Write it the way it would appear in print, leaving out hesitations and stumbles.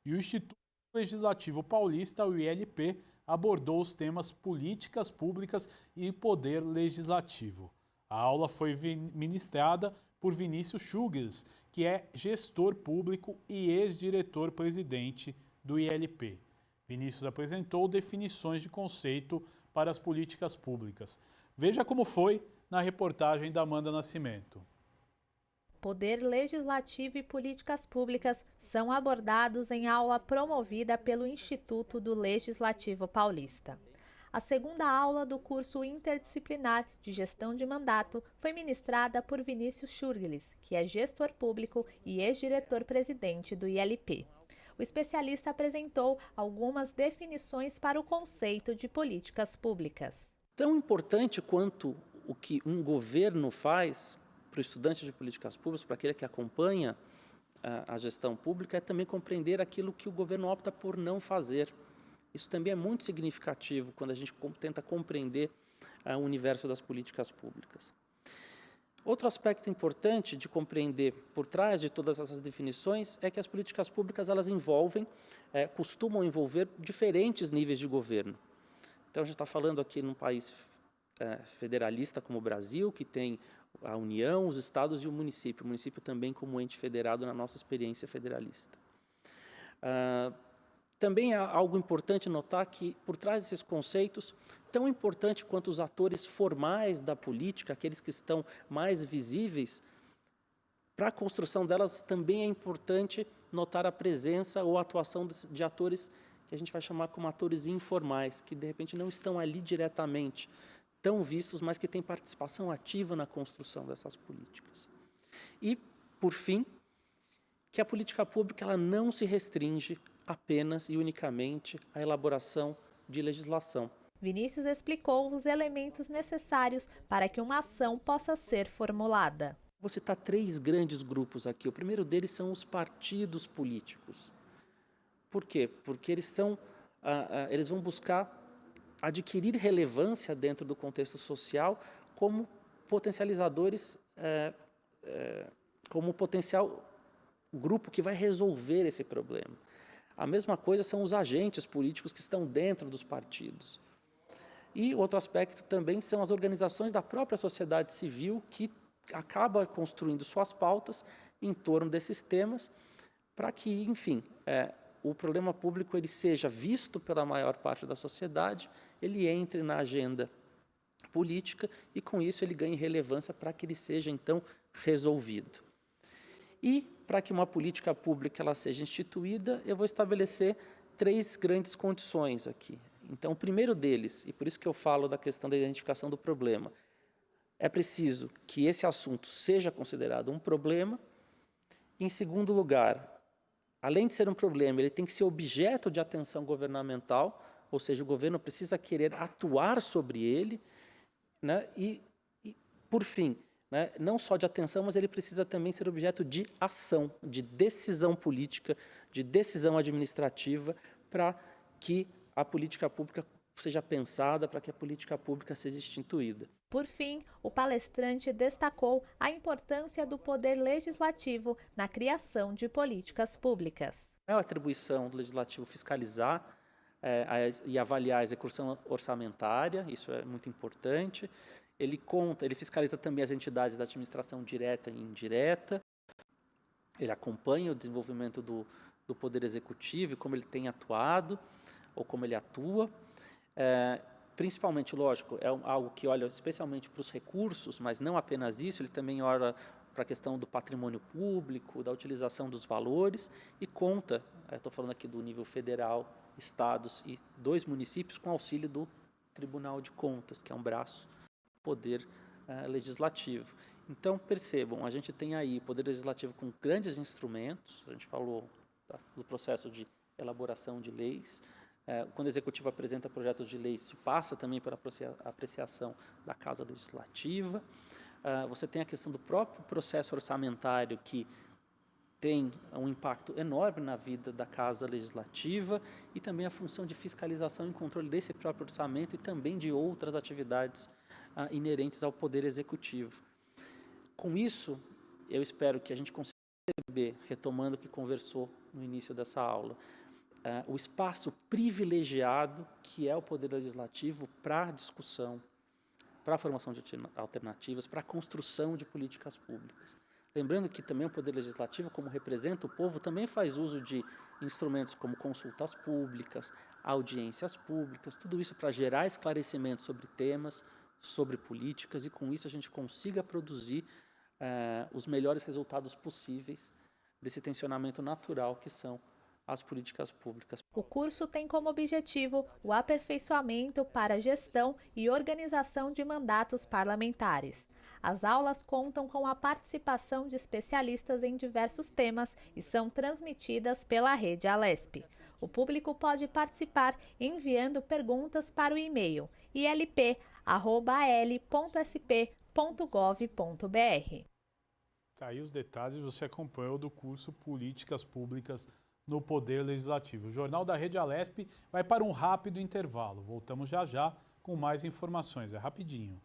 e o Instituto Legislativo Paulista, o ILP, abordou os temas políticas públicas e poder legislativo. A aula foi ministrada por Vinícius Schuges, que é gestor público e ex-diretor-presidente do ILP. Vinícius apresentou definições de conceito para as políticas públicas. Veja como foi na reportagem da Amanda Nascimento. Poder legislativo e políticas públicas são abordados em aula promovida pelo Instituto do Legislativo Paulista. A segunda aula do curso interdisciplinar de gestão de mandato foi ministrada por Vinícius Schuges, que é gestor público e ex-diretor-presidente do ILP. O especialista apresentou algumas definições para o conceito de políticas públicas. Tão importante quanto o que um governo faz para o estudante de políticas públicas, para aquele que acompanha a gestão pública, é também compreender aquilo que o governo opta por não fazer. Isso também é muito significativo quando a gente tenta compreender o universo das políticas públicas. Outro aspecto importante de compreender por trás de todas essas definições é que as políticas públicas elas costumam envolver diferentes níveis de governo. Então, a gente está falando aqui num país federalista como o Brasil, que tem a União, os estados e o município também como ente federado na nossa experiência federalista. Também é algo importante notar que, por trás desses conceitos, tão importante quanto os atores formais da política, aqueles que estão mais visíveis, para a construção delas também é importante notar a presença ou a atuação de atores que a gente vai chamar como atores informais, que de repente não estão ali diretamente, tão vistos, mas que têm participação ativa na construção dessas políticas. E, por fim, que a política pública ela não se restringe apenas e unicamente à elaboração de legislação. Vinícius explicou os elementos necessários para que uma ação possa ser formulada. Vou citar 3 grandes grupos aqui. O primeiro deles são os partidos políticos. Por quê? Porque eles vão buscar adquirir relevância dentro do contexto social como potencializadores, como potencial grupo que vai resolver esse problema. A mesma coisa são os agentes políticos que estão dentro dos partidos. E outro aspecto também são as organizações da própria sociedade civil que acaba construindo suas pautas em torno desses temas para que, enfim, o problema público ele seja visto pela maior parte da sociedade, ele entre na agenda política e, com isso, ele ganhe relevância para que ele seja, então, resolvido. E, para que uma política pública ela seja instituída, eu vou estabelecer 3 grandes condições aqui. Então, o primeiro deles, e por isso que eu falo da questão da identificação do problema, é preciso que esse assunto seja considerado um problema. Em segundo lugar, além de ser um problema, ele tem que ser objeto de atenção governamental, ou seja, o governo precisa querer atuar sobre ele, né? E por fim, né, não só de atenção, mas ele precisa também ser objeto de ação, de decisão política, de decisão administrativa, para que a política pública seja pensada, para que a política pública seja instituída. Por fim, o palestrante destacou a importância do poder legislativo na criação de políticas públicas. É a atribuição do legislativo fiscalizar e avaliar a execução orçamentária, isso é muito importante. Ele fiscaliza também as entidades da administração direta e indireta. Ele acompanha o desenvolvimento do poder executivo e como ele tem atuado ou como ele atua. Principalmente, lógico, é algo que olha especialmente para os recursos, mas não apenas isso, ele também olha para a questão do patrimônio público, da utilização dos valores e conta, estou falando aqui do nível federal, estados e 2 municípios, com auxílio do Tribunal de Contas, que é um braço do poder legislativo. Então, percebam, a gente tem aí o poder legislativo com grandes instrumentos, a gente falou do processo de elaboração de leis. Quando o Executivo apresenta projetos de lei, isso passa também pela apreciação da Casa Legislativa. Você tem a questão do próprio processo orçamentário, que tem um impacto enorme na vida da Casa Legislativa, e também a função de fiscalização e controle desse próprio orçamento e também de outras atividades inerentes ao Poder Executivo. Com isso, eu espero que a gente consiga perceber, retomando o que conversou no início dessa aula, o espaço privilegiado que é o Poder Legislativo para discussão, para a formação de alternativas, para a construção de políticas públicas. Lembrando que também o Poder Legislativo, como representa o povo, também faz uso de instrumentos como consultas públicas, audiências públicas, tudo isso para gerar esclarecimentos sobre temas, sobre políticas, e com isso a gente consiga produzir os melhores resultados possíveis desse tensionamento natural que são as políticas públicas. O curso tem como objetivo o aperfeiçoamento para a gestão e organização de mandatos parlamentares. As aulas contam com a participação de especialistas em diversos temas e são transmitidas pela rede Alesp. O público pode participar enviando perguntas para o e-mail ilp@al.sp.gov.br. Tá aí os detalhes, você acompanhou do curso Políticas Públicas no Poder Legislativo. O Jornal da Rede Alesp vai para um rápido intervalo. Voltamos já já com mais informações. É rapidinho.